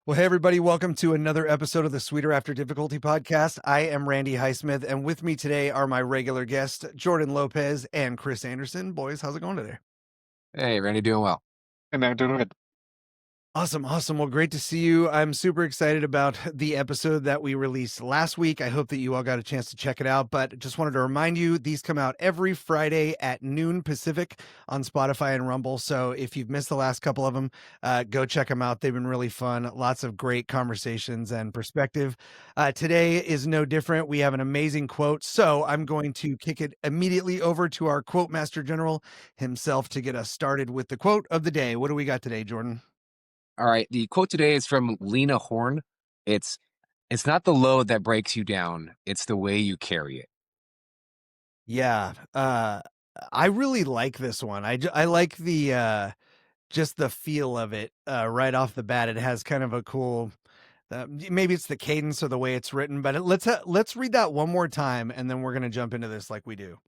Well, hey, everybody, welcome to another episode of the Sweeter After Difficulty podcast. I am Randy Highsmith, and with me today are my regular guests, Jordan Lopez and Chris Anderson. Boys, how's it going today? Hey, Randy, doing well. And I'm doing good. Awesome. Well, great to see you. I'm super excited about the episode that we released last week. I hope that you all got a chance to check it out, but just wanted to remind you, these come out every Friday at noon Pacific on Spotify and Rumble. So if you've missed the last couple of them, go check them out. They've been really fun. Lots of great conversations and perspective. Today is no different. We have an amazing quote. So I'm going to kick it immediately over to our quote master general himself to get us started with the quote of the day. What do we got today, Jordan? All right. The quote today is from Lena Horne. It's not the load that breaks you down. It's the way you carry it. Yeah. I really like this one. I like the just the feel of it right off the bat. It has kind of a cool maybe it's the cadence or the way it's written, but let's read that one more time and then we're going to jump into this like we do.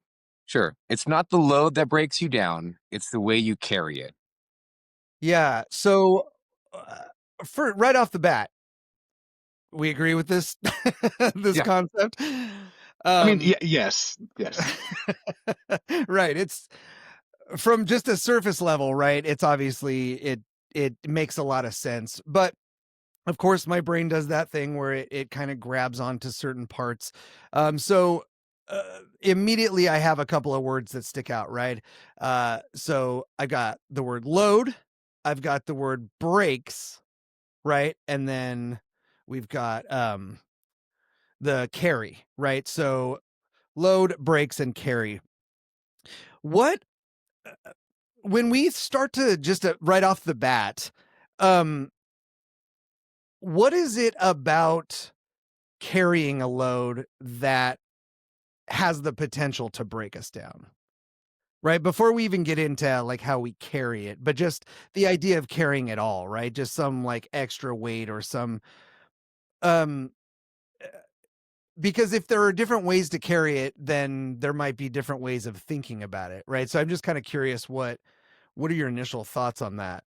Sure. It's not the load that breaks you down. It's the way you carry it. Yeah. So for right off the bat, we agree with this this Yeah. concept. Yes. Right. It's from just a surface level, right? It's obviously it makes a lot of sense, but of course my brain does that thing where it kind of grabs onto certain parts. So immediately I have a couple of words that stick out, right? So I got the word load, I've got the word breaks, right? And then we've got the carry, right? So load, breaks, and carry. What when we start to just right off the bat, what is it about carrying a load that has the potential to break us down? Right? Before we even get into like how we carry it, but just the idea of carrying it all, right? Just some like extra weight or some um because if there are different ways to carry it, then there might be different ways of thinking about it, right? So I'm just kind of curious what are your initial thoughts on that?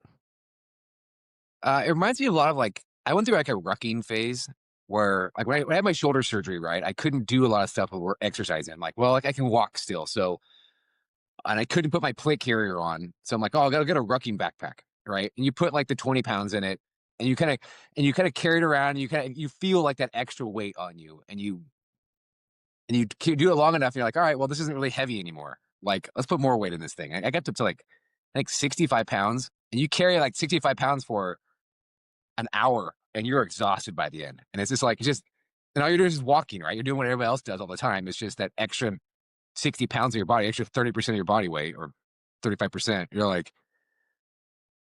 It reminds me a lot of I went through like a rucking phase where when I had my shoulder surgery, right, I couldn't do a lot of stuff with exercise in. I can walk still. So, and I couldn't put my plate carrier on. So I'm like, oh, I got to get a rucking backpack, right? And you put like the 20 pounds in it and you kind of carry it around and you feel like that extra weight on you and you do it long enough. And you're like, all right, well, this isn't really heavy anymore. Like, let's put more weight in this thing. I got up to like, I think 65 pounds and you carry like 65 pounds for an hour and you're exhausted by the end. And and all you're doing is walking, right? You're doing what everybody else does all the time. It's just that extra 60 pounds of your body, extra 30% of your body weight or 35%. You're like,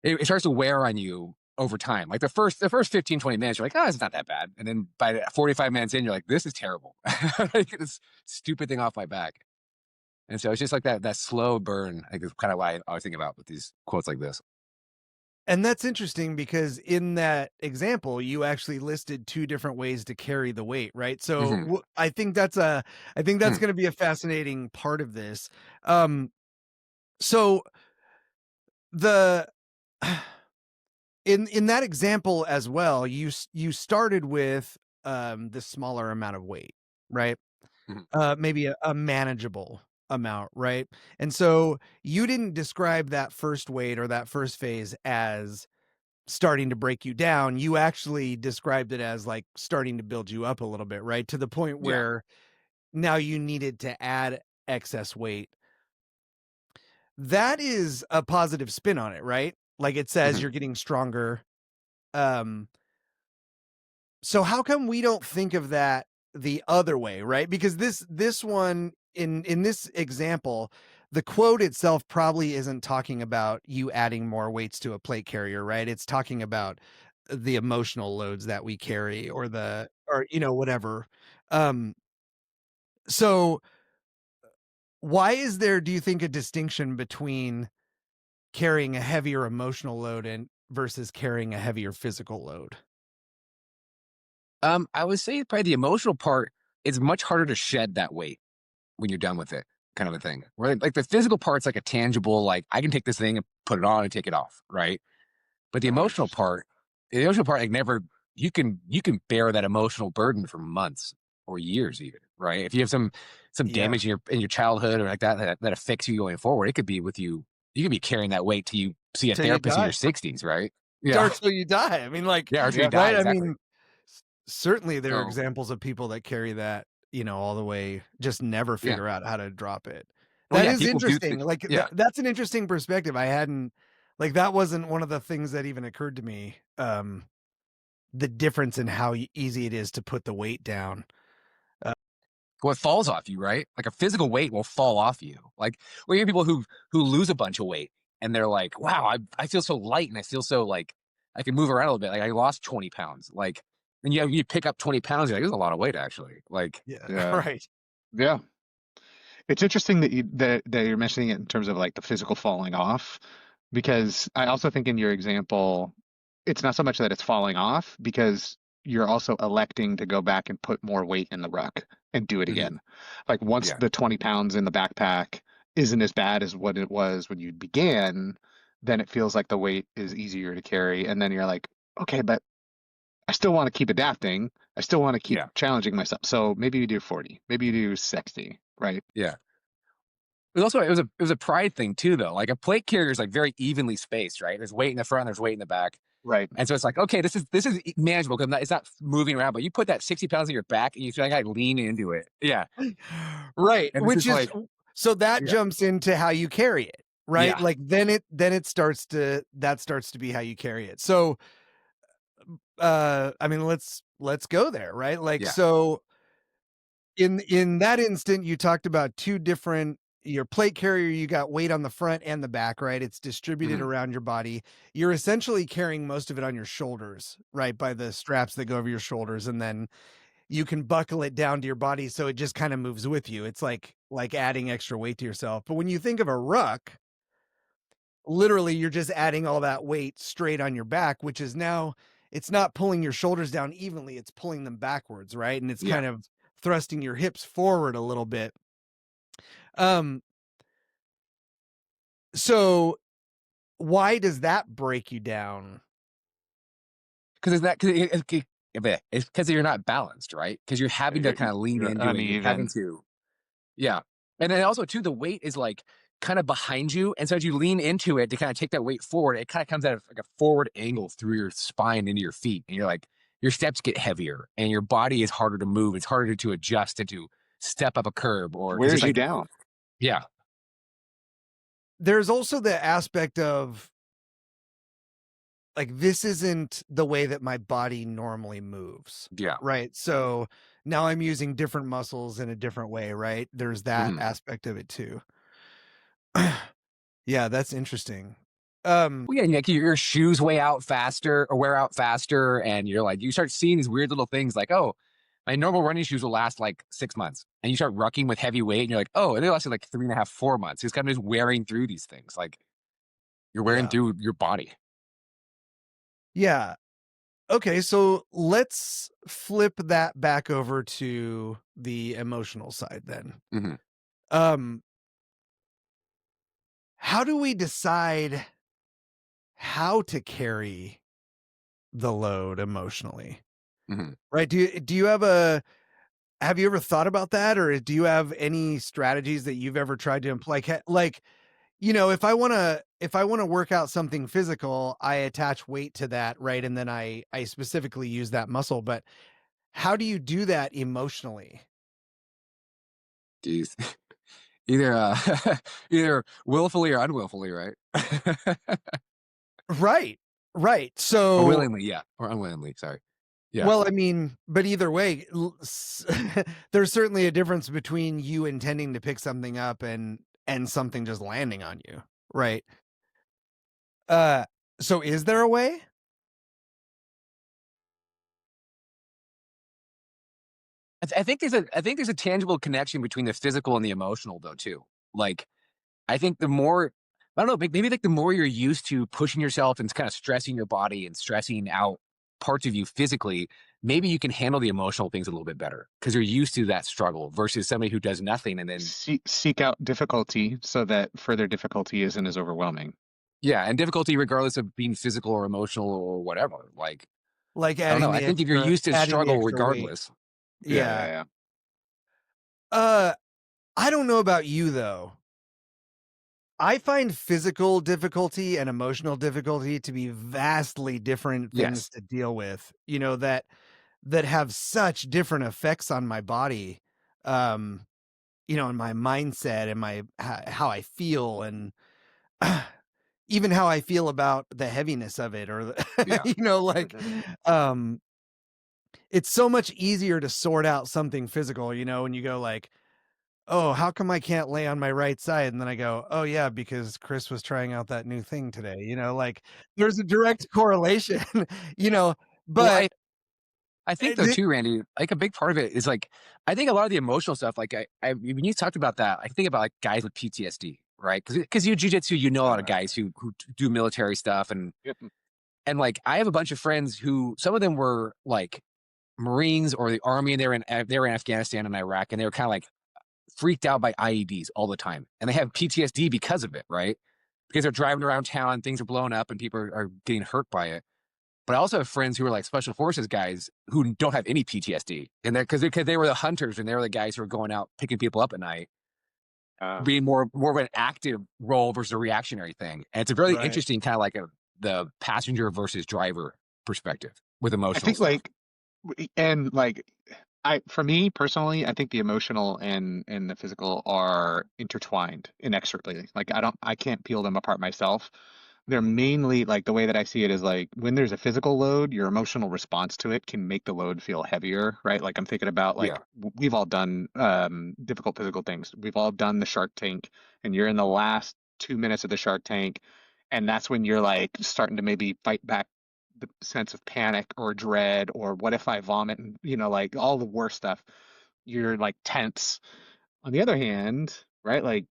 it starts to wear on you over time. Like the first 15, 20 minutes, you're like, oh, it's not that bad. And then by 45 minutes in, you're like, this is terrible. Get this stupid thing off my back. And so it's just like that slow burn. I think is kind of why I always think about with these quotes like this. And that's interesting because in that example, you actually listed two different ways to carry the weight, right? So Mhm. I think that's Hmm. going to be a fascinating part of this. Um, so the in that example as well, you started with the smaller amount of weight, right? Mhm. Maybe a manageable amount, right? And so you didn't describe that first weight or that first phase as starting to break you down. You actually described it as like starting to build you up a little bit, right? To the point Yeah. where now you needed to add excess weight. That is a positive spin on it, right? Like it says Mhm. you're getting stronger. Um, so how come we don't think of that the other way, right? Because this one in this example, the quote itself probably isn't talking about you adding more weights to a plate carrier, right? It's talking about the emotional loads that we carry or whatever. Um so why is there, do you think, a distinction between carrying a heavier emotional load and versus carrying a heavier physical load? I would say probably the emotional part is much harder to shed that weight when you're done with it, kind of a thing. Right? Like the physical part's like a tangible, like I can take this thing and put it on and take it off, right? But Oh, interesting. the emotional part, like never. you can bear that emotional burden for months or years even, right? If you have some Yeah. damage in your childhood or like that affects you going forward, it could be with you. You could be carrying that weight till you see a Till you therapist in die. your 60s, right? Yeah. Or till you die. I mean, like, Yeah, or till you Yeah. die, right? I exactly. mean, certainly there are So, examples of people that carry that, all the way, just never yeah. figure out how to drop it. Well, That yeah, is people do interesting. Like, yeah. that's an interesting perspective. I hadn't, like, that wasn't one of the things that even occurred to me. The difference in how easy it is to put the weight down. Well, it falls off you, right? Like a physical weight will fall off you. Like we hear people who lose a bunch of weight and they're like, wow, I feel so light and I feel so like I can move around a little bit. Like I lost 20 pounds. Like, and you pick up 20 pounds, you're like, there's a lot of weight actually. Like, Yeah. Yeah. Right. Yeah. It's interesting that you're mentioning it in terms of like the physical falling off, because I also think in your example, it's not so much that it's falling off because you're also electing to go back and put more weight in the ruck and do it mhm, again. Like once yeah, the 20 pounds in the backpack isn't as bad as what it was when you began, then it feels like the weight is easier to carry. And then you're like, okay, but I still want to keep adapting. I still want to keep yeah, challenging myself. So maybe you do 40, maybe you do 60, right? yeah. It was a pride thing too, though. Like a plate carrier is like very evenly spaced, right? There's weight in the front, there's weight in the back. Right. And so it's like, okay, this is manageable because it's not moving around, but you put that 60 pounds on your back and you feel like I lean into it. Yeah. Right. And this Which is is, like, so that yeah, jumps into how you carry it, right? yeah. Like then it starts to, that starts to be how you carry it. So, I mean, let's go there, right? Like, Yeah. so in that instant, you talked about two different, your plate carrier, you got weight on the front and the back, right? It's distributed Mhm. around your body. You're essentially carrying most of it on your shoulders, right? By the straps that go over your shoulders. And then you can buckle it down to your body. So it just kind of moves with you. It's like adding extra weight to yourself. But when you think of a ruck, literally you're just adding all that weight straight on your back, which is now, it's not pulling your shoulders down evenly, it's pulling them backwards, right? And it's Yeah. kind of thrusting your hips forward a little bit. Um, so why does that break you down? Because it's that, it's because you're not balanced, right? Because you're having to kind of lean You're into it. You're having uneven. to, yeah. And then also, too, the weight is like kind of behind you. And so as you lean into it to kind of take that weight forward, it kind of comes at like a forward angle through your spine into your feet. And you're like, your steps get heavier and your body is harder to move. It's harder to adjust and to step up a curb or because it's Wears you like, down. yeah, There's also the aspect of, like, this isn't the way that my body normally moves, yeah. right? So now I'm using different muscles in a different way, right? There's that Mhm. aspect of it too. Yeah, that's interesting. Well, yeah, like your shoes wear out faster, and you're like, you start seeing these weird little things like, oh, my normal running shoes will last like 6 months, and you start rucking with heavy weight, and you're like, oh, and they lasted like 3.5, 4 months. It's kind of just wearing through these things, like you're wearing Yeah. through your body. Yeah. Okay, so let's flip that back over to the emotional side then. Mhm. Um, how do we decide how to carry the load emotionally? Mhm. Right? Have you ever thought about that, or do you have any strategies that you've ever tried to employ? Like, if I wanna work out something physical, I attach weight to that, right? And then I specifically use that muscle, but how do you do that emotionally? Jeez. Either either willfully or unwillfully, right? Right. Right. Or So, willingly, yeah, or unwillingly. Sorry. Yeah. well, I mean, but either way, there's certainly a difference between you intending to pick something up and something just landing on you, right? Uh, so is there a way? I think there's a tangible connection between the physical and the emotional, though, too. Like I think the more I don't know, maybe like the more you're used to pushing yourself and kind of stressing your body and stressing out parts of you physically, maybe you can handle the emotional things a little bit better because you're used to that struggle versus somebody who does nothing and then Seek out difficulty so that further difficulty isn't as overwhelming. yeah, and difficulty regardless of being physical or emotional or whatever. Like like I don't know. adding I the think if you're extra used to adding the struggle extra weight. regardless. Yeah, Yeah. yeah, Uh, I don't know about you though. I find physical difficulty and emotional difficulty to be vastly different things Yes. to deal with, you know, that have such different effects on my body, um, you know, and my mindset and my how I feel and even how I feel about the heaviness of it or the, Yeah. you know, like, um, it's so much easier to sort out something physical, you know, when you go like, "Oh, how come I can't lay on my right side?" And then I go, "Oh yeah, because Chris was trying out that new thing today." You know, like there's a direct correlation, you know, Well, but I think though the too, Randy, like a big part of it is like I think a lot of the emotional stuff. Like I when you talked about that, I think about like guys with PTSD, right? Because you jujitsu, you know a lot of guys who do military stuff, yep. and like I have a bunch of friends who some of them were like Marines or the Army, and they were in Afghanistan and Iraq, and they were kind of like freaked out by IEDs all the time, and they have PTSD because of it, right? Because they're driving around town, things are blowing up, and people are getting hurt by it. But I also have friends who are like special forces guys who don't have any PTSD, and they're because they were the hunters and they were the guys who were going out picking people up at night, being more of an active role versus a reactionary thing. And it's a really right. interesting kind of like the passenger versus driver perspective with I emotional think stuff. and like for me personally, I think the emotional and the physical are intertwined inexorably. Like I can't peel them apart myself. They're mainly like the way that I see it is like when there's a physical load, your emotional response to it can make the load feel heavier, right? Like I'm thinking about Yeah, like we've all done difficult physical things. We've all done the Shark Tank, and you're in the last 2 minutes of the Shark Tank, and that's when you're like starting to maybe fight back the sense of panic or dread or what if I vomit and like all the worst stuff. You're like tense. On the other hand, right, like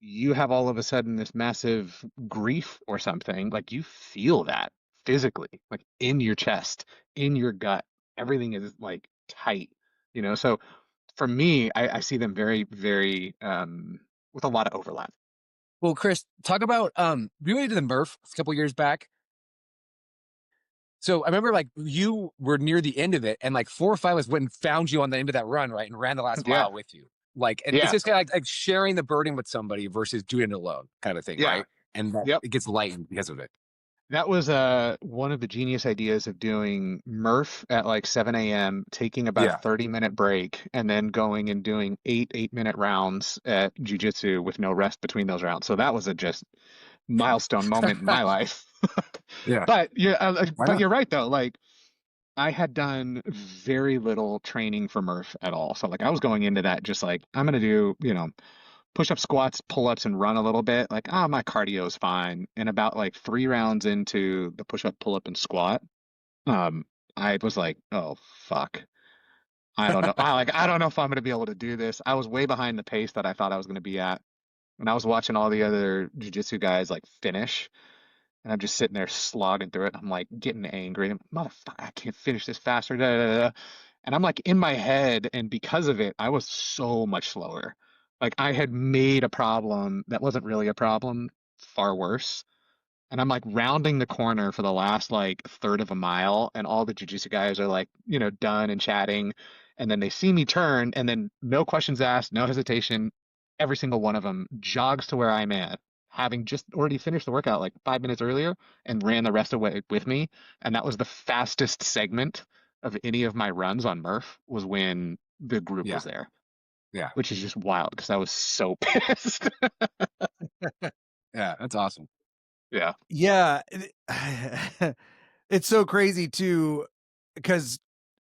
you have all of a sudden this massive grief or something, like you feel that physically, like in your chest, in your gut. Everything is like tight, So for me, I see them very, very with a lot of overlap. well, Chris, talk about we went to the Murph a couple years back. So I remember like you were near the end of it, and like 4 or 5 of us went and found you on the end of that run, right, and ran the last Yeah, mile with you. Like, and it's yeah, just kind of like sharing the burden with somebody versus doing it alone, kind of a thing, yeah. right? And that Yep. it gets lightened because of it. That was one of the genius ideas of doing Murph at like 7 a.m., taking about a Yeah. 30-minute break, and then going and doing 8-minute rounds at Jiu-Jitsu with no rest between those rounds. So that was a just milestone moment in my life. Yeah. Why But not? you're right though. Like I had done very little training for Murph at all. So like I was going into that just like I'm gonna do, push-up, squats, pull-ups, and run a little bit. Like, my cardio is fine. And about like 3 rounds into the push-up, pull-up, and squat, um, I was like, oh fuck. I don't know. I don't know if I'm gonna be able to do this. I was way behind the pace that I thought I was gonna be at. And I was watching all the other jiu-jitsu guys like finish. And I'm just sitting there slogging through it. I'm like getting angry. Motherfucker, I can't finish this faster. Da, da, da. And I'm like in my head, and because of it, I was so much slower. Like I had made a problem that wasn't really a problem far worse. And I'm like rounding the corner for the last like third of a mile, and all the jiu-jitsu guys are like, done and chatting. And then they see me turn, and then no questions asked, no hesitation. Every single one of them jogs to where I'm at, having just already finished the workout like 5 minutes earlier and ran the rest of the way with me. And that was the fastest segment of any of my runs on Murph was when the group Yeah. was there, Yeah. which is just wild because I was so pissed. Yeah. That's awesome. Yeah. Yeah, it's so crazy too, because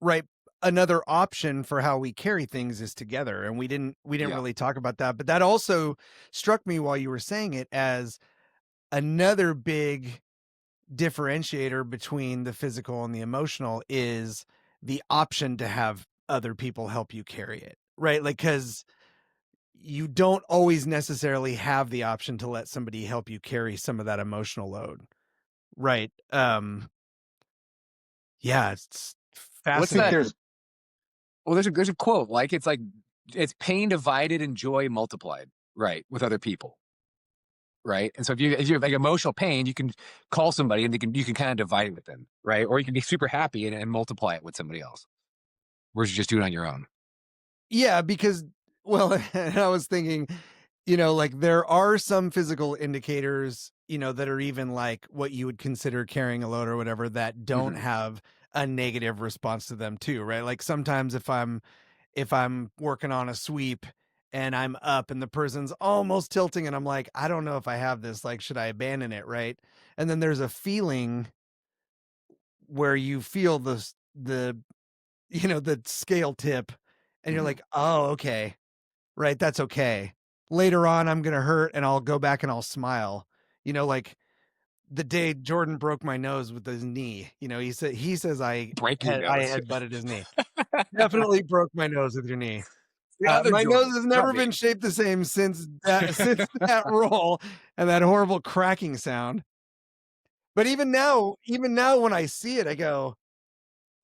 right, another option for how we carry things is together, and we didn't Yeah. really talk about that, but that also struck me while you were saying it as another big differentiator between the physical and the emotional is the option to have other people help you carry it, right? Like, because you don't always necessarily have the option to let somebody help you carry some of that emotional load, right? Yeah, it's I What's think that? fascinating. there's Well, there's a quote like it's pain divided and joy multiplied, right, with other people, right? And so if you have like emotional pain, you can call somebody and you can kind of divide it with them, right? Or you can be super happy and multiply it with somebody else, whereas you just do it on your own. Yeah, because well, and I was thinking, like there are some physical indicators, that are even like what you would consider carrying a load or whatever that don't Hmm. have a negative response to them too, right? Like sometimes if I'm working on a sweep and I'm up and the person's almost tilting and I'm like, I don't know if I have this, like should I abandon it, right? And then there's a feeling where you feel the the scale tip and you're Hmm. like, "Oh, okay. Right, that's okay. Later on, I'm gonna hurt and I'll go back and I'll smile." Like the day Jordan broke my nose with his knee, he says Break your I nose. had butted his knee. Definitely broke my nose with your knee. The other My nose Jordan, has not never been me. shaped the same since that roll and that horrible cracking sound. But even now when I see it, I go,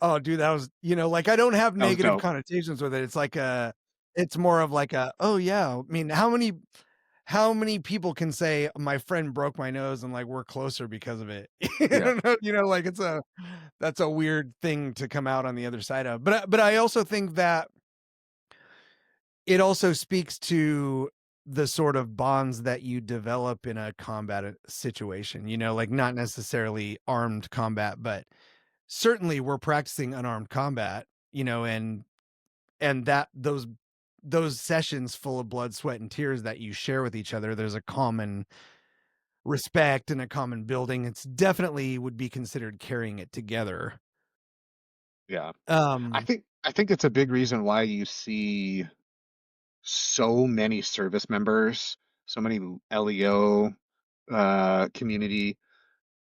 "Oh, dude, that was," like I don't have That was negative dope. connotations with it. It's more of like "Oh yeah." I mean, how many people can say my friend broke my nose and like we're closer because of it? Yeah. Like that's a weird thing to come out on the other side of. But I also think that it also speaks to the sort of bonds that you develop in a combat situation, like not necessarily armed combat, but certainly we're practicing unarmed combat, and that those sessions full of blood, sweat, and tears that you share with each other, there's a common respect and a common building. It's definitely would be considered carrying it together. Yeah. Um, I think it's a big reason why you see so many service members, so many LEO community,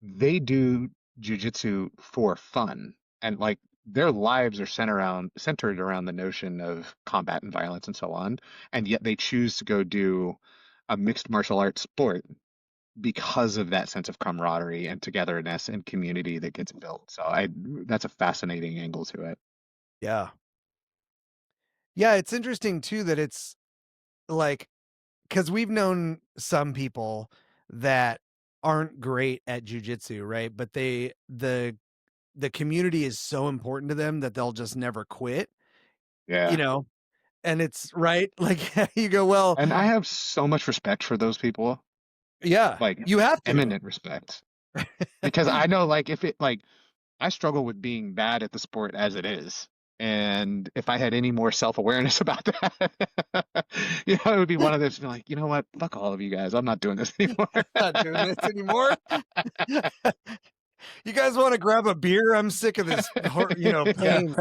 they do jujitsu for fun. And like their lives are centered around the notion of combat and violence and so on. And yet they choose to go do a mixed martial arts sport because of that sense of camaraderie and togetherness and community that gets built. So I that's a fascinating angle to it. yeah. Yeah, it's interesting too that it's like because we've known some people that aren't great at jujitsu, right? But the community is so important to them that they'll just never quit, you Yeah. know? And it's right? Like you go, well, And I have so much respect for those people, yeah, like you have to. eminent respect. Because I know like if it like I struggle with being bad at the sport as it is. And if I had any more self-awareness about that, it would be one of those be like, you know what? Fuck all of you guys. I'm not doing this anymore. Not doing this anymore. You guys want to grab a beer? I'm sick of this, Yeah. pain.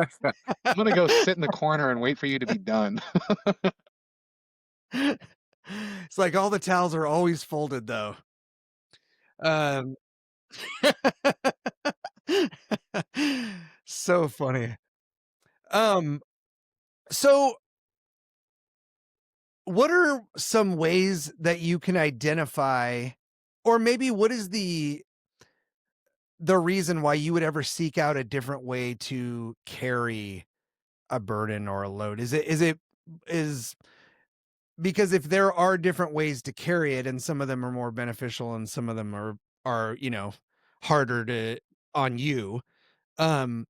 I'm gonna go sit in the corner and wait for you to be done. It's like all the towels are always folded though. Um, so funny. Um, so what are some ways that you can identify, or maybe what is the reason why you would ever seek out a different way to carry a burden or a load? Is because if there are different ways to carry it and some of them are more beneficial and some of them are, harder to on you, um,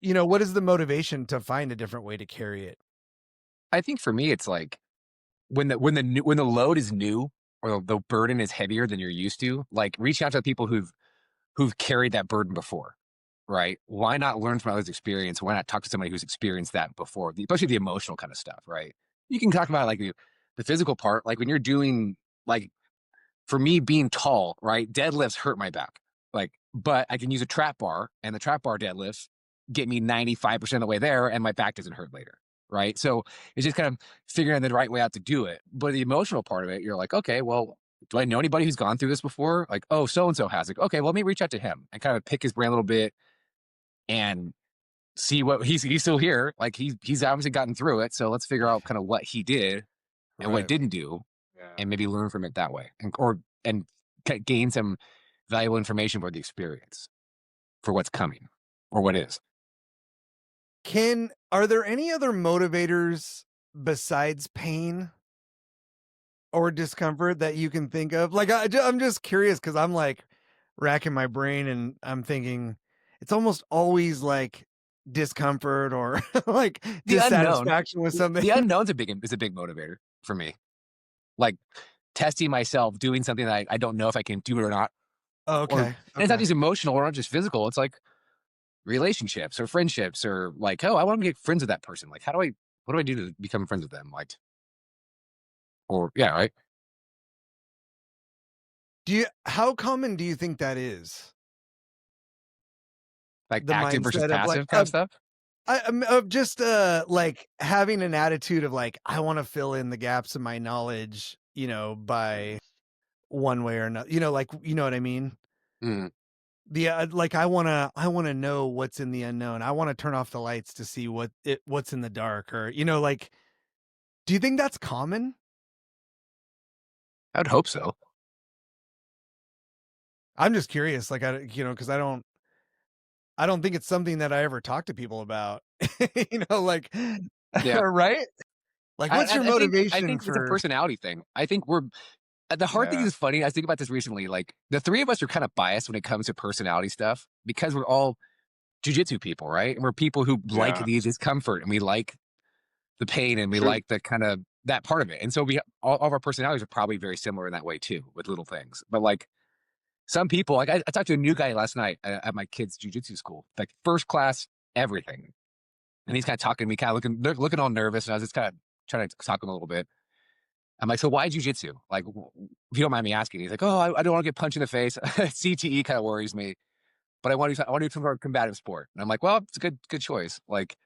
what is the motivation to find a different way to carry it? I think for me, it's like when the load is new or the burden is heavier than you're used to, like reach out to people who've carried that burden before, right? Why not learn from others' experience? Why not talk to somebody who's experienced that before, especially the emotional kind of stuff, right? You can talk about like the physical part, like when you're doing like for me being tall, right? Deadlifts hurt my back. Like, but I can use a trap bar and the trap bar deadlifts get me 95% of the way there and my back doesn't hurt later. Right. So it's just kind of figuring the right way out to do it. But the emotional part of it, you're like, okay, well, do I know anybody who's gone through this before? Like, oh, so and so has it. Okay, well, let me reach out to him and kind of pick his brain a little bit and see what he's still here. Like he's obviously gotten through it. So let's figure out kind of what he did and what Right. didn't do Yeah. and maybe learn from it that way and gain some valuable information for the experience for what's coming or what is. Are there any other motivators besides pain or discomfort that you can think of? Like, I'm just curious because I'm like racking my brain and I'm thinking it's almost always like discomfort or like The unknown, dissatisfaction with something. the unknown's a big motivator for me. Like testing myself, doing something that I don't know if I can do it or not. Oh, Or okay. and it's not Okay. just emotional or not just physical. It's like relationships or friendships or like, oh, I want to get friends with that person. Like, what do I do to become friends with them? Like, or yeah, right. How common do you think that is? Like The active versus mindset of like passive kind of stuff. of just like having an attitude of like I want to fill in the gaps in my knowledge, by one way or another. Like you know what I mean? Mm. The like I want to know what's in the unknown. I want to turn off the lights to see what's in the dark or like do you think that's common? I would hope so. I'm just curious like cuz I don't think it's something that I ever talk to people about. Like Yeah. right? Like what's your I motivation think it's a for personality thing. I think we're the hard thing Yeah. is funny. I was thinking about this recently. Like the three of us are kind of biased when it comes to personality stuff because we're all jujitsu people, right? And we're people who like Yeah. the discomfort and we like the pain and we True. like the kind of that part of it. And so all of our personalities are probably very similar in that way too, with little things. But like some people, like I talked to a new guy last night at my kid's jujitsu school, like first class, everything. And he's kind of talking to me, kind of looking all nervous. And I was just kind of trying to talk to him a little bit. I'm like, so why jujitsu? Like, if you don't mind me asking, he's like, oh, I don't want to get punched in the face. CTE kind of worries me, but I want to do some more combative sport. And I'm like, well, it's a good choice. Like,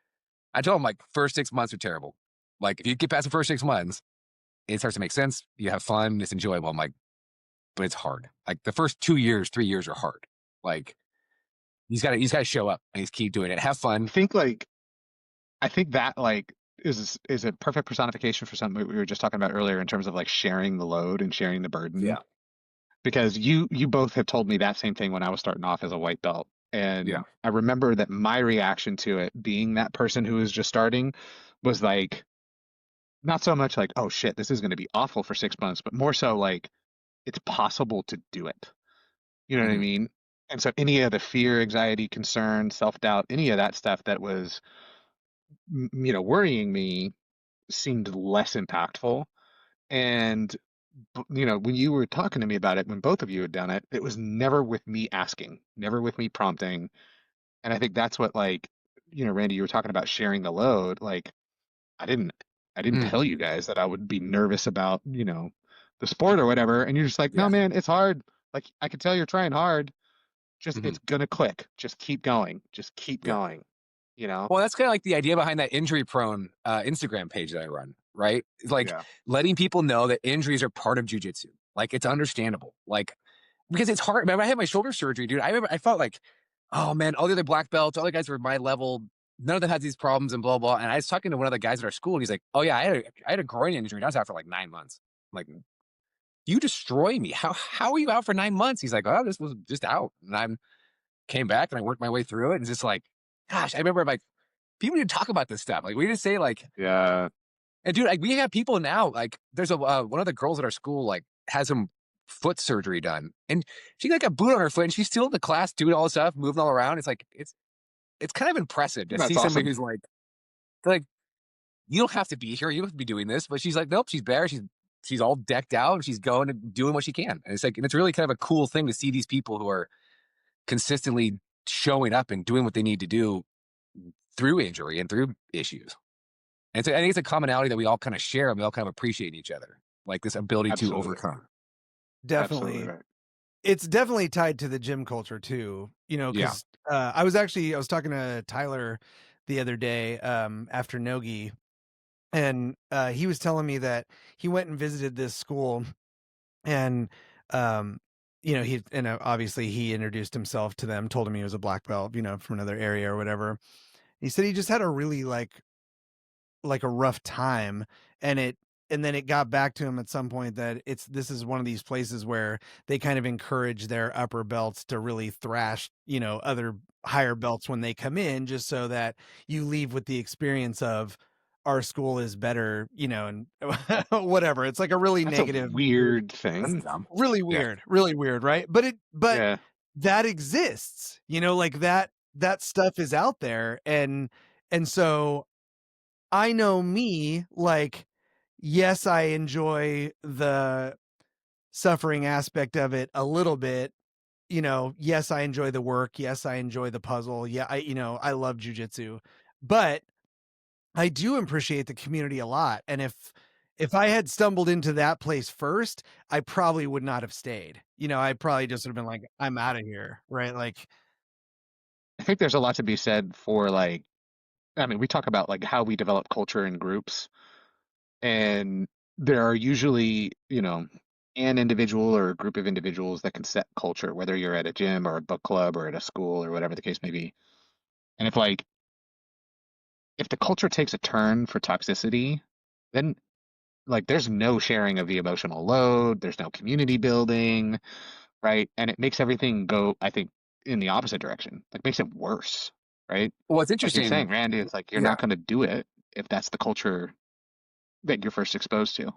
I told him, like, first 6 months are terrible. Like, if you get past the first 6 months, it starts to make sense. You have fun, it's enjoyable. I'm like, but it's hard. Like, the first 2 years, 3 years are hard. Like, he's got to show up and he's keep doing it. Have I fun. think like I think that like is a perfect personification for something we were just talking about earlier in terms of like sharing the load and sharing the burden. Yeah. Because you both have told me that same thing when I was starting off as a white belt. Yeah. And I remember that my reaction to it being that person who was just starting was like not so much like, oh shit, this is going to be awful for 6 months, but more so like it's possible to do it. You know what I Mhm. mean? And so any of the fear, anxiety, concern, self-doubt, any of that stuff that was worrying me seemed less impactful. And when you were talking to me about it, when both of you had done it, it was never with me asking, never with me prompting. And I think that's what like, Randy, you were talking about sharing the load. Like I didn't I didn't Mm. tell you guys that I would be nervous about, the sport or whatever. And you're just like, no, Yeah. man, it's hard. Like I could tell you're trying hard. Just Mhm. it's gonna click. Just keep going. Just keep Yeah. going. You know? Well, that's kind of like the idea behind that injury prone Instagram page that I run, right? It's like Yeah. letting people know that injuries are part of jujitsu. Like it's understandable. Like because it's hard. Remember, I had my shoulder surgery, dude. I remember I felt like, oh man, all the other black belts, all the guys were my level. None of them had these problems and blah blah. And I was talking to one of the guys at our school, and he's like, "Oh yeah, I had a groin injury. And I was out for like 9 months." I'm like, you destroy me. How are you out for 9 months? He's like, "Oh, this was just out." And I came back and I worked my way through it. And it's just like, gosh, I remember like people need to talk about this stuff. Like we just say like, Yeah. and dude, like we have people now. Like there's a one of the girls at our school like has some foot surgery done, and she got like a boot on her foot, and she's still in the class doing all this stuff, moving all around. It's like it's kind of impressive to see That's somebody awesome. who's like you don't have to be here, you don't have to be doing this, but she's like, nope, she's there, she's all decked out, and she's going and doing what she can, and it's like and it's really kind of a cool thing to see these people who are consistently showing up and doing what they need to do through injury and through issues. And so I think it's a commonality that we all kind of share and we all kind of appreciate each other, like this ability to Absolutely. overcome. Absolutely definitely right. it's definitely tied to the gym culture too, Yeah. because I was talking to Tyler the other day after Nogi, and he was telling me that he went and visited this school, and um, obviously he introduced himself to them, told him he was a black belt, from another area or whatever. He said he just had a really like a rough time, and then it got back to him at some point that this is one of these places where they kind of encourage their upper belts to really thrash, other higher belts when they come in, just so that you leave with the experience of, our school is better, you know, and whatever. It's like a really That's a negative, weird That's thing. dumb. Yeah. really weird, right? But Yeah. that exists, you know, like that stuff is out there, and so I know me, like, yes, I enjoy the suffering aspect of it a little bit. You know, yes, I enjoy the work. Yes, I enjoy the puzzle. Yeah, I love jujitsu, but I do appreciate the community a lot. And if I had stumbled into that place first, I probably would not have stayed. You know, I probably just would have been like, I'm out of here. Right. Like, I think there's a lot to be said for like, I mean, we talk about like how we develop culture in groups, and there are usually, an individual or a group of individuals that can set culture, whether you're at a gym or a book club or at a school or whatever the case may be. And if the culture takes a turn for toxicity, then like there's no sharing of the emotional load, there's no community building, right? And it makes everything go, I think, in the opposite direction. Like makes it worse, right? Well, it's Like you're saying, interesting. Randy, it's like you're Yeah. not going to do it if that's the culture that you're first exposed to.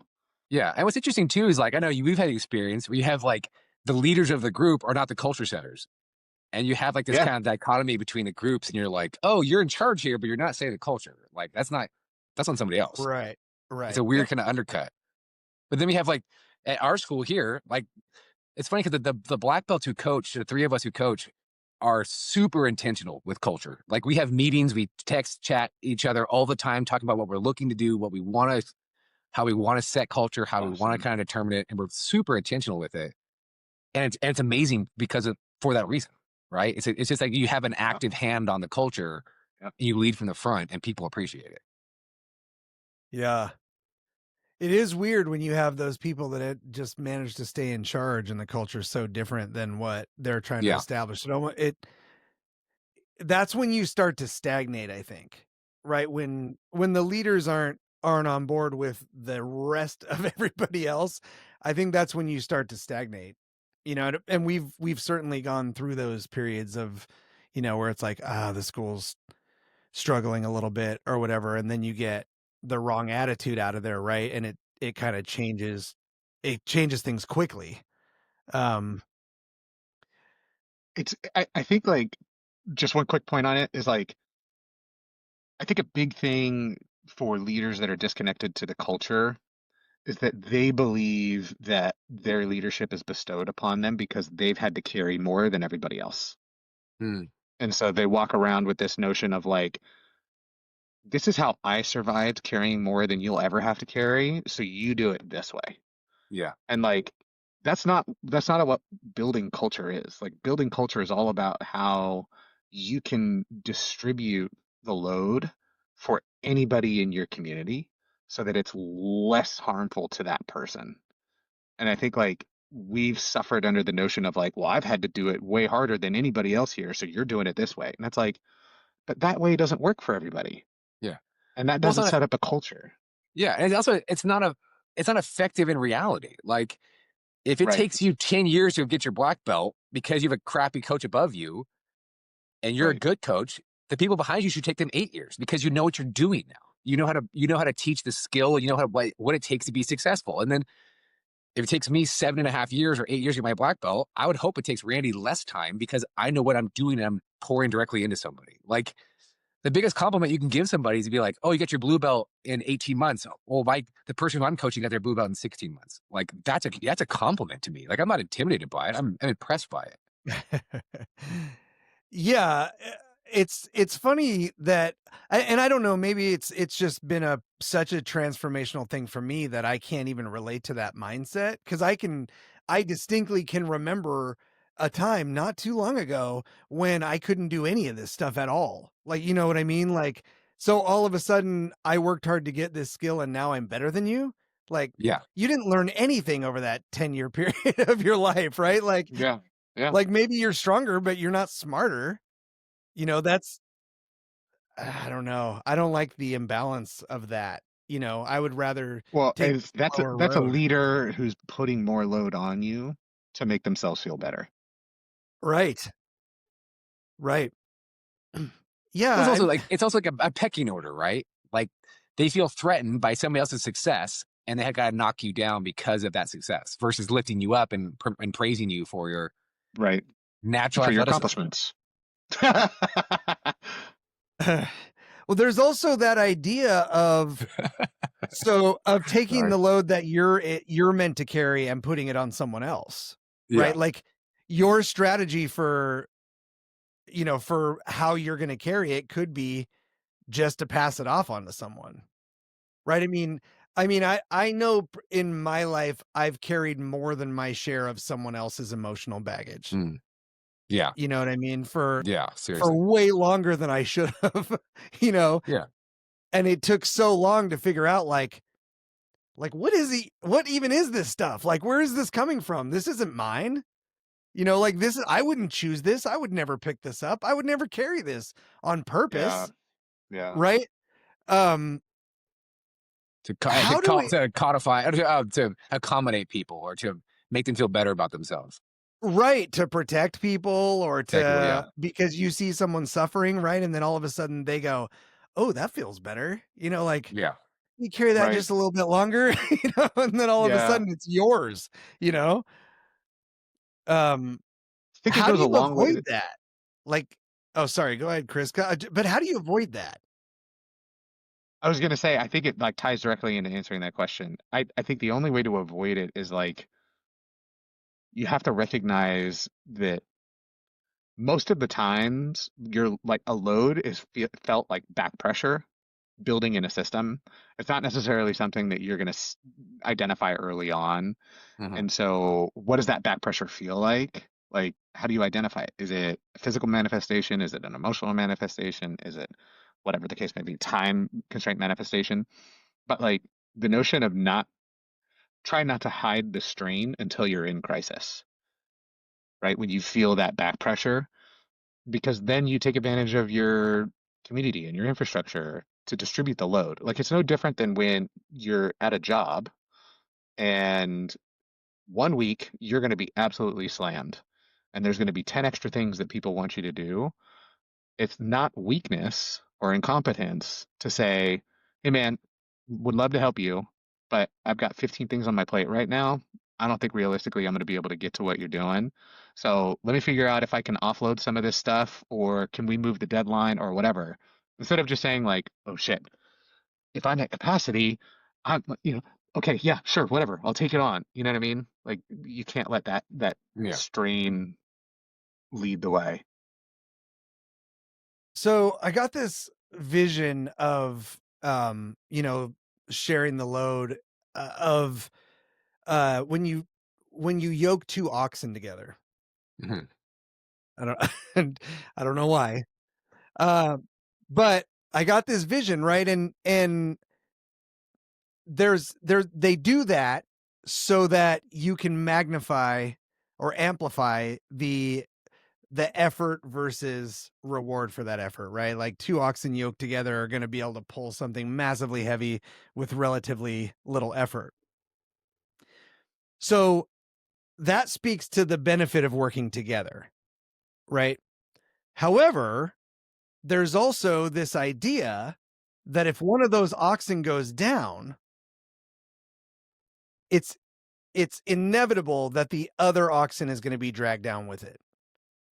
Yeah. And what's interesting too is like, I know we've had experience where you have like the leaders of the group are not the culture setters. And you have like this Yeah. kind of dichotomy between the groups, and you're like, oh, you're in charge here, but you're not saying the culture. Like that's on somebody else. right, It's right. a weird Yep. kind of undercut. But then we have like at our school here, like it's funny because the black belts who coach, the three of us who coach, are super intentional with culture. Like we have meetings, we text, chat each other all the time, talking about what we're looking to do, what we want to, how we want to set culture, how we want to Awesome. kind of determine it, and we're super intentional with it. And it's amazing because for that reason, right? It's just like you have an Yep. active hand on the culture, Yep. and you lead from the front, and people appreciate it. Yeah. It is weird when you have those people that just manage to stay in charge and the culture is so different than what they're trying to Yeah. establish. That's when you start to stagnate, I think. Right? When the leaders aren't on board with the rest of everybody else, I think that's when you start to stagnate. You know, and we've certainly gone through those periods of, you know, where it's like, the school's struggling a little bit or whatever, and then you get the wrong attitude out of there, right? And it kind of changes things quickly. Um, I think like just one quick point on it is like I think a big thing for leaders that are disconnected to the culture is that they believe that their leadership is bestowed upon them because they've had to carry more than everybody else. Mm, And so they walk around with this notion of like, this is how I survived carrying more than you'll ever have to carry, so you do it this way. yeah. And like that's not what building culture is. Like building culture is all about how you can distribute the load for anybody in your community so that it's less harmful to that person. And I think like we've suffered under the notion of like, well, I've had to do it way harder than anybody else here, so you're doing it this way. And that's like, but that way doesn't work for everybody. Yeah. And that Well, it's doesn't not. set up a culture. Yeah, and it's not effective in reality. Like if it Right. takes you 10 years to get your black belt because you have a crappy coach above you and you're a Right. good coach, the people behind you should take them 8 years because you know what you're doing now. You know how to teach the skill, you know how what it takes to be successful. And then if it takes me 7.5 years or 8 years to get my black belt, I would hope it takes Randy less time because I know what I'm doing and I'm pouring directly into somebody. Like the biggest compliment you can give somebody is to be like, "Oh, you got your blue belt in 18 months." Well, the person who I'm coaching got their blue belt in 16 months. Like that's a compliment to me. Like I'm not intimidated by it. I'm impressed by it. Yeah, it's funny that and I don't know, maybe it's just been such a transformational thing for me that I can't even relate to that mindset because I distinctly can remember a time not too long ago when I couldn't do any of this stuff at all. Like, you know what I mean? Like, so all of a sudden I worked hard to get this skill and now I'm better than you. Like, Yeah. you didn't learn anything over that 10-year period of your life, right? Yeah. Yeah. Like maybe you're stronger, but you're not smarter. You know, I don't know. I don't like the imbalance of that. You know, I would rather Well, take the slower that's a road. leader who's putting more load on you to make themselves feel better. Right. Right. Well, Yeah. it's also like a pecking order, right? Like they feel threatened by somebody else's success, and they got to knock you down because of that success versus lifting you up and praising you for your Right. natural For your athleticism. accomplishments. Well, there's also that idea of taking Sorry. the load that you're meant to carry and putting it on someone else, Yeah. right? Like your strategy for how you're going to carry it could be just to pass it off onto someone, right? I know in my life I've carried more than my share of someone else's emotional baggage. Mm. Yeah. You know what I mean? For Seriously. way longer than I should have, Yeah. And it took so long to figure out like what even is this stuff? Like, where is this coming from? This isn't mine. Like I wouldn't choose this. I would never pick this up. I would never carry this on purpose. Yeah. Right. To codify, to accommodate people or to make them feel better about themselves. Right. To protect people or Yeah. because you see someone suffering. Right. And then all of a sudden they go, oh, that feels better. Yeah. You carry that Right. just a little bit longer, and then all of a sudden it's yours, I think it how goes do a you long way. avoid that? Like, oh, sorry, go ahead, Chris. But how do you avoid that? I was gonna say, I think it like ties directly into answering that question. I think the only way to avoid it is like you have to recognize that most of the times you're like a load is felt like back pressure building in a system. It's not necessarily something that you're gonna identify early on. Mhm. And so, what does that back pressure feel like? Like, how do you identify it? Is it a physical manifestation? Is it an emotional manifestation? Is it whatever the case may be, time constraint manifestation? But like the notion of try not to hide the strain until you're in crisis, right? When you feel that back pressure, because then you take advantage of your community and your infrastructure to distribute the load. Like it's no different than when you're at a job and 1 week you're going to be absolutely slammed and there's going to be 10 extra things that people want you to do. It's not weakness or incompetence to say, hey man, would love to help you, but I've got 15 things on my plate right now. I don't think realistically I'm going to be able to get to what you're doing. So let me figure out if I can offload some of this stuff or can we move the deadline or whatever. Instead of just saying like, oh shit, if I'm at capacity, I'm, okay, yeah, sure, whatever. I'll take it on. You know what I mean? Like you can't let that Yeah. strain lead the way. So I got this vision of, sharing the load of when you yoke two oxen together. Mhm. I don't I don't know why. But I got this vision, right? And they do that so that you can magnify or amplify the effort versus reward for that effort, right? Like two oxen yoked together are going to be able to pull something massively heavy with relatively little effort. So that speaks to the benefit of working together, right? However, there's also this idea that if one of those oxen goes down, it's inevitable that the other oxen is going to be dragged down with it.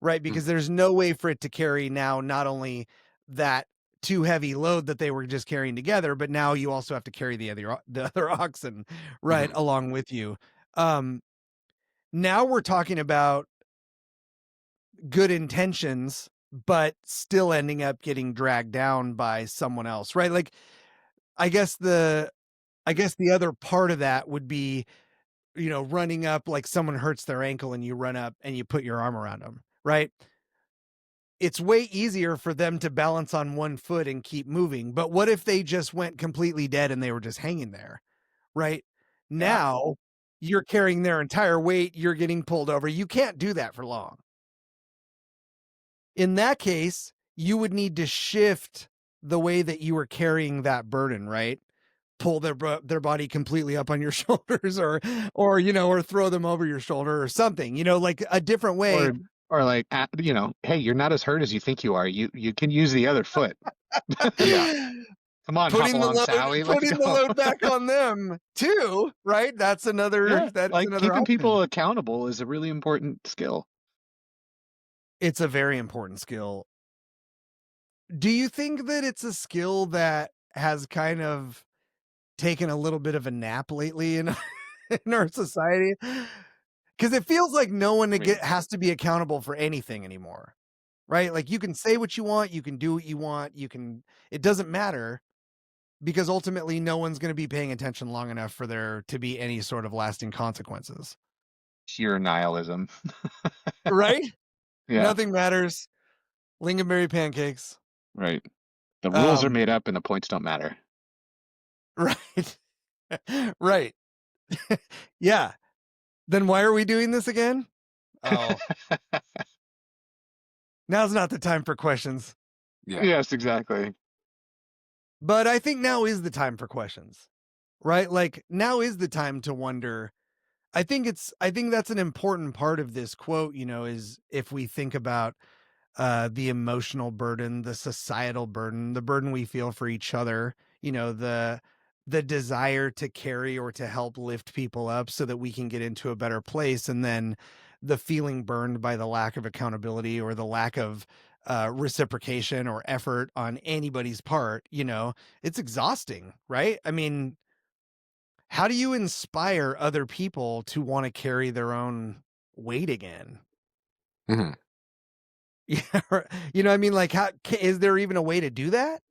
Right, because there's no way for it to carry now not only that too heavy load that they were just carrying together, but now you also have to carry the other oxen right along with you. Now we're talking about good intentions, but still ending up getting dragged down by someone else, right? Like, I guess the other part of that would be, running up, like someone hurts their ankle and you run up and you put your arm around them, right? It's way easier for them to balance on one foot and keep moving. But what if they just went completely dead and they were just hanging there, right? Now you're carrying their entire weight. You're getting pulled over. You can't do that for long. In that case, you would need to shift the way that you were carrying that burden, right? Pull their body completely up on your shoulders or throw them over your shoulder or something, like a different way. Or like, hey, you're not as hurt as you think you are. You can use the other foot. Yeah. Come on, hop along, Sally. Let's putting the go. load back on them too, right? That's Yeah, another like keeping option. people accountable is a really important skill. It's a very important skill. Do you think that it's a skill that has kind of taken a little bit of a nap lately in in our society? Because it feels like no one I mean, has to be accountable for anything anymore, right? Like you can say what you want, you can do what you want, it doesn't matter because ultimately no one's going to be paying attention long enough for there to be any sort of lasting consequences, sheer nihilism. right? Yeah, Nothing matters. Lingonberry pancakes. right. The rules are Um, made up and the points don't matter. right. Right. Yeah. Then why are we doing this again? Oh, now's not the time for questions. Yeah. Yes, exactly. But I think now is the time for questions, right? Like now is the time to wonder. I think that's an important part of this quote, is if we think about the emotional burden, the societal burden, the burden we feel for each other, the desire to carry or to help lift people up so that we can get into a better place, and then the feeling burned by the lack of accountability or the lack of reciprocation or effort on anybody's part. It's exhausting, right? I mean, how do you inspire other people to want to carry their own weight again? hmm Yeah, I mean, like, how is there even a way to do that?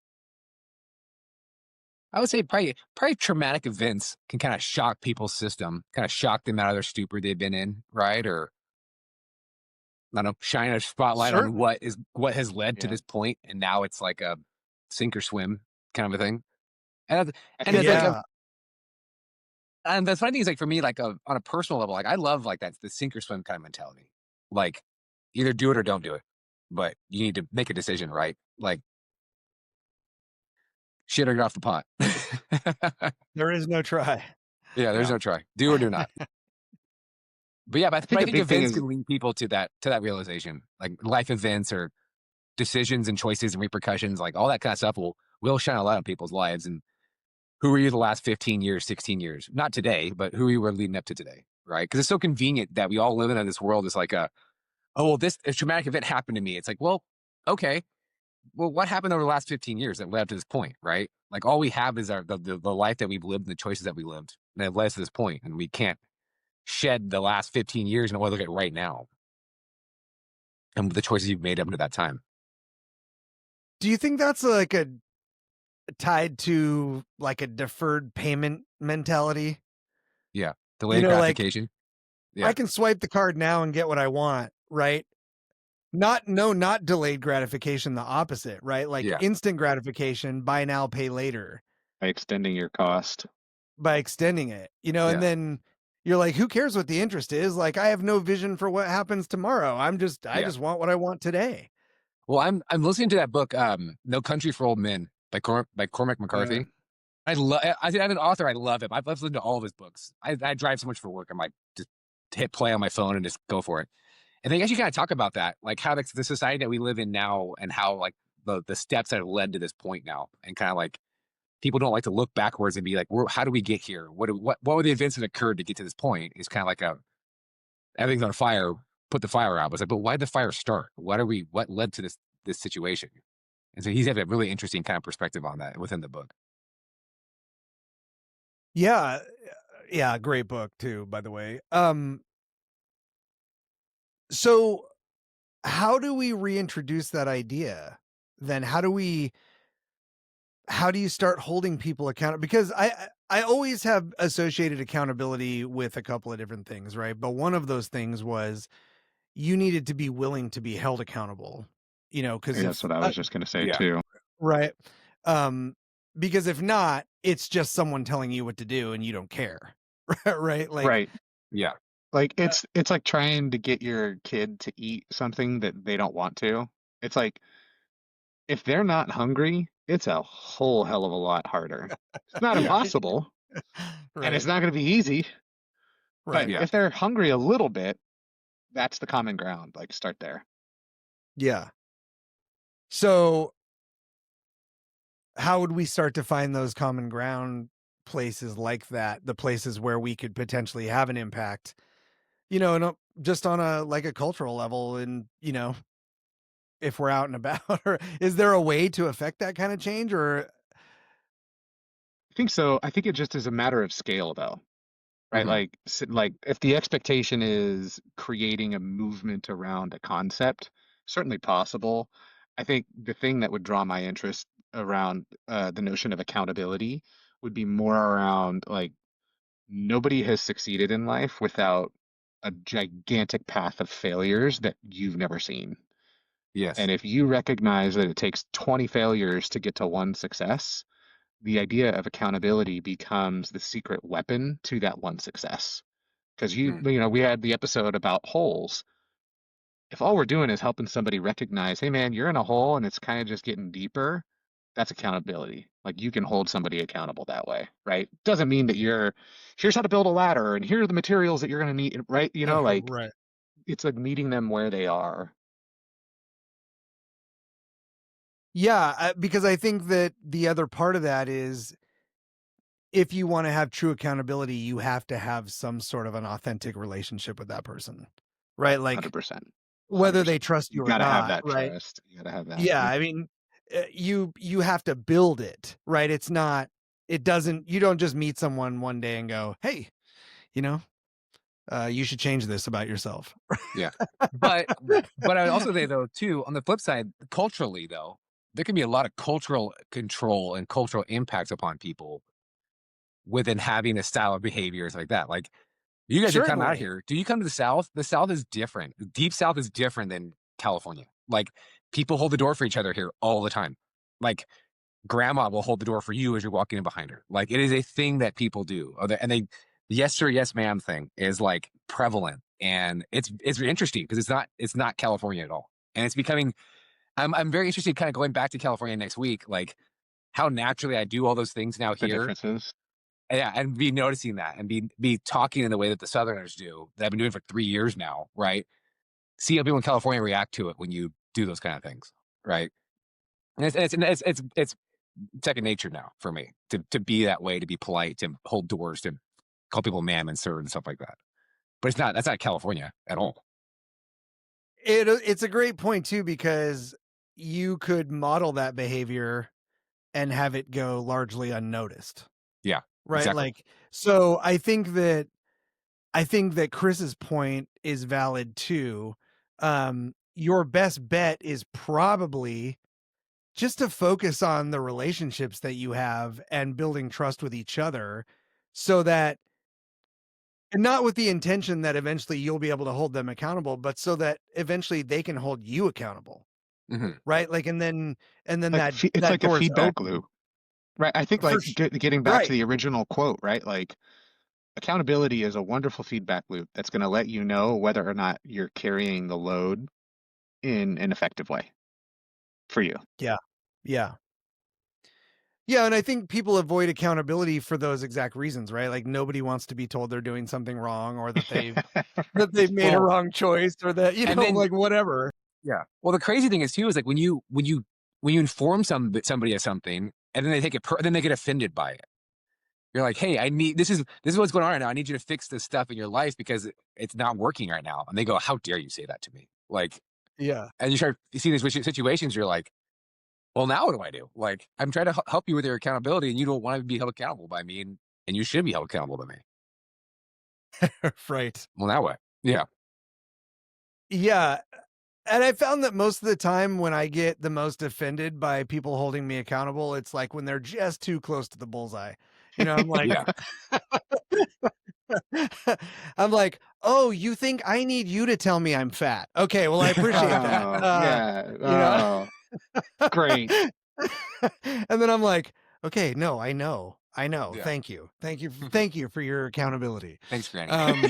I would say probably traumatic events can kind of shock people's system, kind of shock them out of their stupor they've been in, right? Or I don't know, shine a spotlight on Certainly. what has led to Yeah. this point, and now it's like a sink or swim kind of a thing. And I and think it's like that Yeah. and the funny thing is like for me, like on a personal level, like I love like that the sink or swim kind of mentality. Like either do it or don't do it, but you need to make a decision, right? Like shit or get off the pot. There is no try. Yeah, there's yeah. no try. Do or do not. But yeah, I but think I a think big thing events is can lead people to that realization, like life events or decisions and choices and repercussions, like all that kind of stuff will shine a light on people's lives. And who were you the last 15 years, 16 years? Not today, but who you were leading up to today, right? Because it's so convenient that we all live in this world. It's like oh well, this a traumatic event happened to me. It's like, well, okay, well, what happened over the last 15 years that led up to this point, right? Like all we have is the life that we've lived and the choices that we lived that have led us to this point, and we can't shed the last 15 years and only look at right now and the choices you've made up to that time. Do you think that's like a tied to like a deferred payment mentality? Yeah, delayed Like gratification. I Yeah, can swipe the card now and get what I want, right? Not delayed gratification, the opposite, right? Like yeah, instant gratification, buy now, pay later by extending your cost. by extending it, and yeah. then you're like, who cares what the interest is? Like I have no vision for what happens tomorrow. I Yeah. just want what I want today. Well, I'm listening to that book, No Country for Old Men by Cormac McCarthy. Mm. I love. As an author, I love him. I've listened to all of his books. I drive so much for work. I'm like just hit play on my phone and just go for it. And they actually kind of talk about that, like how the society that we live in now, and how like the steps that have led to this point now, and kind of like people don't like to look backwards and be like, how do we get here? What were the events that occurred to get to this point? It's kind of like everything's on fire, put the fire out. But it's like, but why did the fire start? What led to this situation? And so he's had a really interesting kind of perspective on that within the book. Yeah, yeah, great book too, by the way. So how do we reintroduce that idea? Then how do you start holding people accountable? Because I always have associated accountability with a couple of different things, right? But one of those things was you needed to be willing to be held accountable, because Yeah, that's if what I was just going to say Yeah. too. right, um, because if not, it's just someone telling you what to do and you don't care, right? Like, Right. Yeah. Like it's like trying to get your kid to eat something that they don't want to. It's like if they're not hungry, it's a whole hell of a lot harder. It's not Yeah. impossible, and it's right, not going to be easy, but right, Yeah. if they're hungry a little bit, that's the common ground. Like start there. yeah. So how would we start to find those common ground places like that, the places where we could potentially have an impact, and just on a like a cultural level, and if we're out and about, or is there a way to affect that kind of change? Or I think so. I think it just is a matter of scale, though, right? Mhm. Like if the expectation is creating a movement around a concept, certainly possible. I think the thing that would draw my interest around the notion of accountability would be more around like nobody has succeeded in life without a gigantic path of failures that you've never seen. Yes. And if you recognize that it takes 20 failures to get to one success, the idea of accountability becomes the secret weapon to that one success. Because Mm. we had the episode about holes. If all we're doing is helping somebody recognize, hey man, you're in a hole and it's kind of just getting deeper, that's accountability. Like you can hold somebody accountable that way, right? Doesn't mean that here's how to build a ladder and here are the materials that you're going to need, right? Like right. it's like meeting them where they are. Yeah, because I think that the other part of that is if you want to have true accountability, you have to have some sort of an authentic relationship with that person, right? Like 100%. whether 100%. they trust You you or got to have not, that right? trust. You got to have that. Yeah, Yeah. I mean, you have to build it, right? You don't just meet someone one day and go, "Hey, you know, you should change this about yourself." Yeah. But I would also say though too, on the flip side, culturally though, there can be a lot of cultural control and cultural impacts upon people within having a style of behaviors like that. Like you guys have come out Certainly. here. Do you come to the South? The South is different. The Deep South is different than California. Like people hold the door for each other here all the time. Like grandma will hold the door for you as you're walking in behind her. Like it is a thing that people do. And they, the yes sir, yes ma'am thing is like prevalent, and it's interesting because it's not California at all, and it's becoming. I'm very interested, kind of going back to California next week, like how naturally I do all those things now The here. differences. Yeah, and be noticing that and be talking in the way that the Southerners do that I've been doing for 3 years now, right? See how people in California react to it when you do those kind of things, right? And it's second nature now for me to be that way, to be polite, to hold doors, to call people ma'am and sir and stuff like that. But that's not California at all. It's a great point too, because you could model that behavior and have it go largely unnoticed, Yeah, right? exactly. Like, so I think that Chris's point is valid too. Your best bet is probably just to focus on the relationships that you have and building trust with each other, so that, and not with the intention that eventually you'll be able to hold them accountable, but so that eventually they can hold you accountable, Hmm. right? Like, and then Like it's that like a door's feedback open loop, right? I think for like getting back to right. the original quote, right? Like accountability is a wonderful feedback loop that's going to let you know whether or not you're carrying the load in an effective way for you. Yeah. Yeah. Yeah, and I think people avoid accountability for those exact reasons, right? Like nobody wants to be told they're doing something wrong, or that they've made a Well, wrong choice, or that, and then like whatever. yeah. Well, the crazy thing is too is like when you inform somebody of something and then they take it then they get offended by it. You're like, hey, I need this is what's going on right now. I need you to fix this stuff in your life because it's not working right now. And they go, how dare you say that to me? Like, Yeah. and you start seeing these situations. You're like, well, now what do I do? Like, I'm trying to help you with your accountability, and you don't want to be held accountable by me, and you should be held accountable by me. Right. Well, now what? Yeah. Yeah, and I found that most of the time when I get the most offended by people holding me accountable, it's like when they're just too close to the bullseye. I'm like Yeah. I'm like, "Oh, you think I need you to tell me I'm fat? Okay, well, I appreciate that." Oh, yeah. You know? Oh, great. And then I'm like, "Okay, no, I know. I know. Yeah. Thank you. Thank you for your accountability." Thanks, Granny. Um,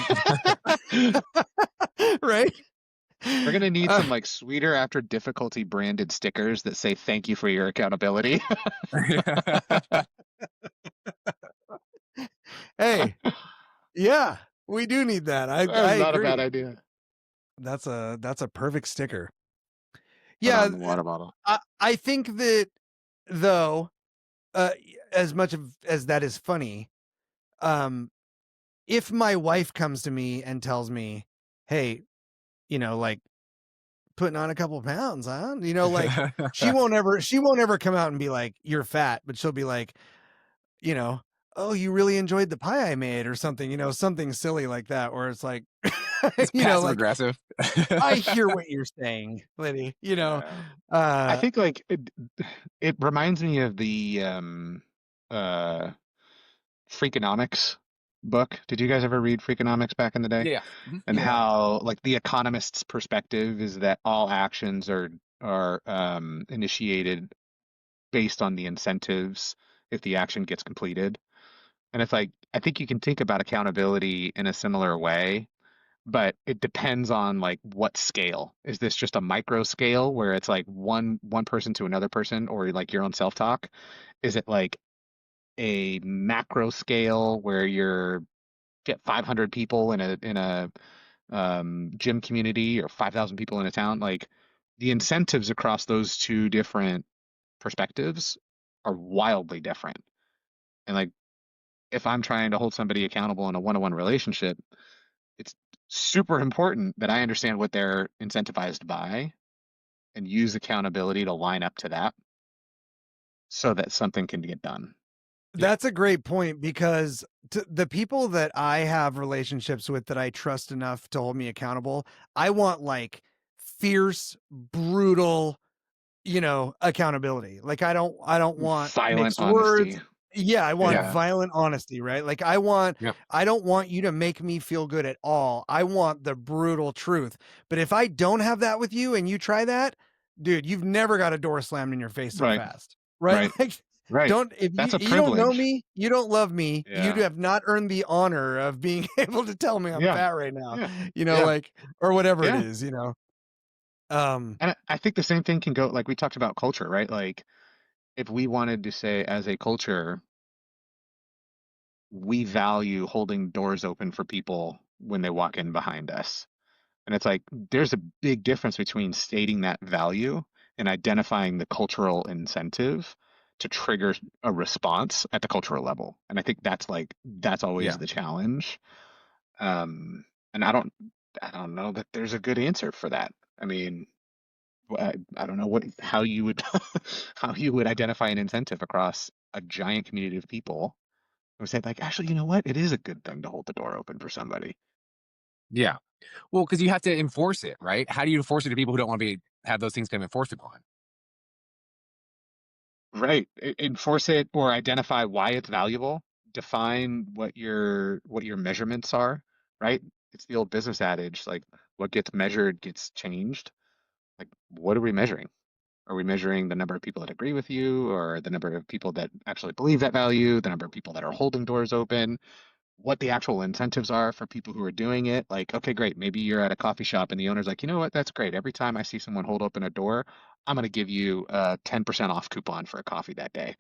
right? We're gonna need Uh, some like sweeter after difficulty branded stickers that say thank you for your accountability. hey, yeah, we do need that. I That's not a bad agree. idea. That's a perfect sticker. Put Yeah, on the water bottle. I think that though uh, as much of as that is funny, um, if my wife comes to me and tells me, "Hey, like putting on a couple pounds, huh?" Like she won't ever come out and be like, "You're fat," but she'll be like, you know, "Oh, you really enjoyed the pie I made," or something, something silly like that, where it's like, It's passive like, aggressive. I hear what you're saying, Liddy, Yeah. I uh, think like it reminds me of the uh Freakonomics book. Did you guys ever read Freakonomics back in the day? Yeah. Mhm. And yeah, how like the economist's perspective is that all actions are initiated based on the incentives if the action gets completed. And it's like I think you can think about accountability in a similar way, but it depends on like what scale. Is this just a micro scale where it's like one person to another person or like your own self-talk? Is it like a macro scale where you're get 500 people in a gym community or 5,000 people in a town? Like the incentives across those two different perspectives are wildly different. And like if I'm trying to hold somebody accountable in a one-on-one relationship, it's super important that I understand what they're incentivized by and use accountability to line up to that so that something can get done. Yeah. that's a great point because the people that I have relationships with that I trust enough to hold me accountable, I want like fierce, brutal, accountability. Like I don't want Violent mixed words. honesty. Yeah, I want Yeah. violent honesty, right? Like Yep. I don't want you to make me feel good at all. I want the brutal truth. But if I don't have that with you and you try that, dude, you've never got a door slammed in your face so Right. fast. Right? Right. Like Right. don't if That's a you don't know privilege. me, you don't love me, you Yeah. have not earned the honor of being able to tell me I'm Yeah. fat right now, Yeah. Yeah. like or whatever it Yeah. is. Um And I think the same thing can go, like we talked about culture, right? Like if we wanted to say as a culture, we value holding doors open for people when they walk in behind us. And it's like there's a big difference between stating that value and identifying the cultural incentive to trigger a response at the cultural level. And I think that's always Yeah. the challenge. Um, and I don't know that there's a good answer for that. I mean, I don't know how you would how you would identify an incentive across a giant community of people who say like, actually, you know what? It is a good thing to hold the door open for somebody. Yeah. Well, because you have to enforce it, right? How do you enforce it to people who don't want to be have those things kind of enforced upon? Right. Enforce it or identify why it's valuable. Define what your measurements are, right? It's the old business adage, like what gets measured gets changed. Like what are we measuring? Are we measuring the number of people that agree with you or the number of people that actually believe that value, the number of people that are holding doors open? What the actual incentives are for people who are doing it. Like, okay, great. Maybe you're at a coffee shop and the owner's like, you know what? That's great. Every time I see someone hold open a door, I'm going to give you a 10% off coupon for a coffee that day.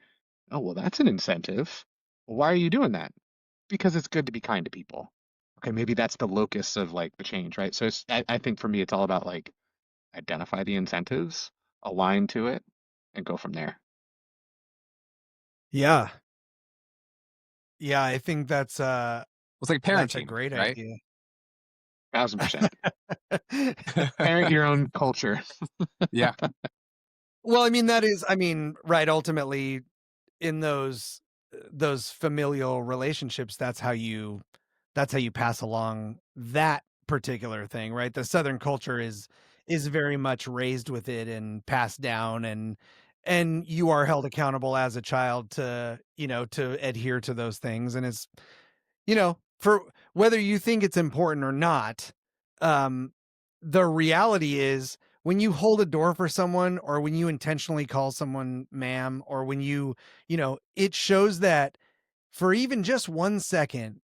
Oh, well, that's an incentive. Well, why are you doing that? Because it's good to be kind to people. Okay, maybe that's the locus of like the change, right? So I think for me, it's all about like identify the incentives, align to it, and go from there. yeah. Yeah, I think It's like that's a parenting, great right? idea. 1,000%. Parent your own culture. Yeah. Well, right, ultimately in those familial relationships, that's how you pass along that particular thing, right? The Southern culture is very much raised with it and passed down and you are held accountable as a child to adhere to those things. And it's for whether you think it's important or not, um, the reality is when you hold a door for someone or when you intentionally call someone ma'am or when it shows that for even just 1 second,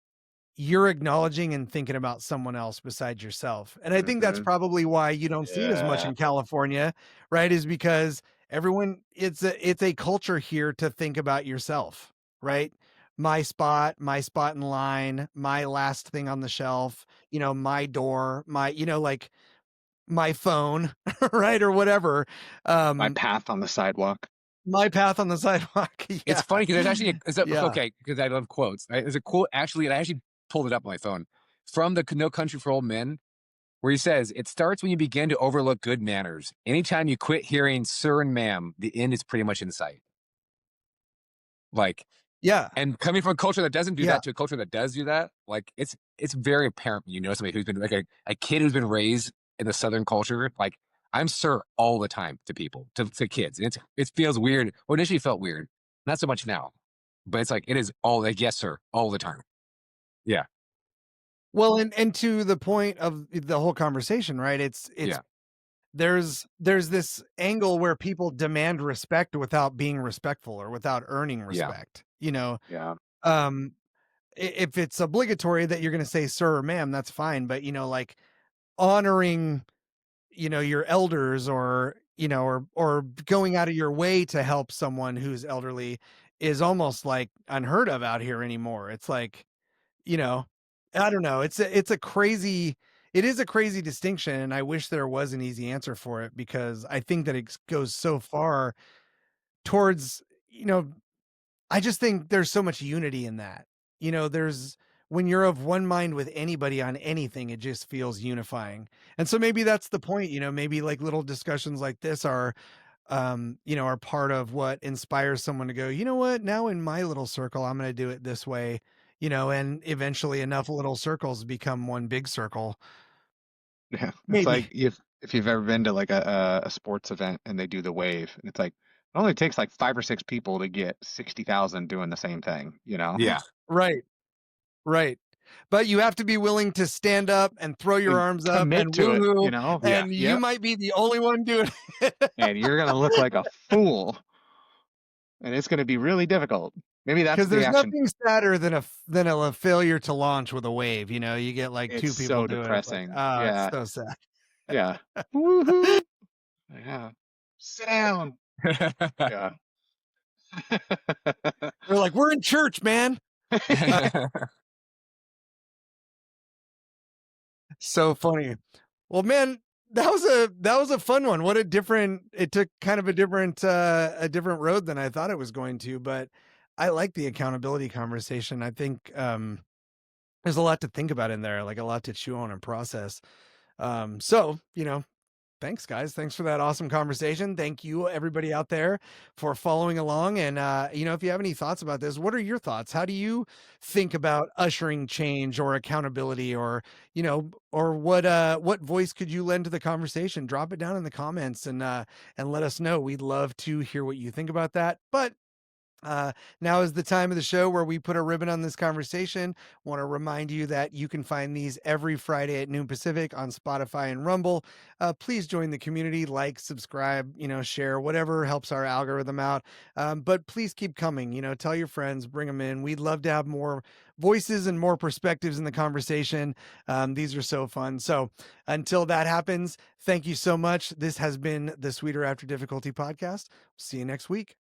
you're acknowledging and thinking about someone else besides yourself. And I think that's Hmm. probably why you don't see it as much Yeah. in California, right? Is because everyone it's a culture here to think about yourself, right? My spot in line, my last thing on the shelf, my door, like my phone, right? Or whatever. My Um path on the sidewalk. My path on the sidewalk. It's Yeah. funny because there's actually Yeah. okay, because I love quotes. Right? There's a quote actually, and I actually pulled it up on my phone from the No Country for Old Men, where he says, "It starts when you begin to overlook good manners. Anytime you quit hearing sir and ma'am, the end is pretty much in sight." Like, Yeah. and coming from a culture that doesn't do Yeah. that to a culture that does do that, like it's very apparent when you know somebody who's been like a kid who's been raised in the Southern culture. Like, I'm sir all the time to people, to kids. And it feels weird. Well, initially it felt weird. Not so much now. But it's like it is all like yes, sir, all the time. Yeah. Well, and to the point of the whole conversation, right? It's Yeah. there's this angle where people demand respect without being respectful or without earning Yeah. respect. You know, Yeah. um, if it's obligatory that you're going to say sir or ma'am, that's fine. But like honoring, your elders, or or going out of your way to help someone who's elderly is almost like unheard of out here anymore. It's like, you know, I don't know. It is a crazy distinction, and I wish there was an easy answer for it, because I think that it goes so far towards, I just think there's so much unity in that. There's when you're of one mind with anybody on anything, it just feels unifying. And so maybe that's the point, maybe like little discussions like this are part of what inspires someone to go, you know what, now in my little circle, I'm going to do it this way, and eventually enough little circles become one big circle. Yeah. It's like Maybe. if you've ever been to like a sports event and they do the wave, and it's like it only takes like 5 or 6 people to get 60,000 doing the same thing, you know? Yeah. Right. Right. But you have to be willing to stand up and throw your And arms up commit and to it, woohoo, you know? Yeah. and you Yep. might be the only one doing it. And you're gonna look like a fool, and it's gonna be really difficult. Maybe that's Because the there's action. nothing sadder than a failure to launch with a wave. You get like It's two people so do it. It's like, depressing. oh, it's Yeah. so sad. Yeah. Woohoo. Yeah. Sit down. Yeah. We're like, we're in church, man. So funny. Well, man, that was a fun one. It took kind of a different road than I thought it was going to, but I like the accountability conversation. I think there's a lot to think about in there, like a lot to chew on and process. So, thanks guys. Thanks for that awesome conversation. Thank you everybody out there for following along. And if you have any thoughts about this, what are your thoughts? How do you think about ushering change or accountability, or, or what voice could you lend to the conversation? Drop it down in the comments, and let us know. We'd love to hear what you think about that. But now is the time of the show where we put a ribbon on this conversation. Want to remind you that you can find these every Friday at noon Pacific on Spotify and Rumble. Please join the community, like, subscribe, share, whatever helps our algorithm out. But please keep coming. Tell your friends, bring them in. We'd love to have more voices and more perspectives in the conversation. These are so fun. So until that happens, thank you so much. This has been the Sweeter After Difficulty podcast. See you next week.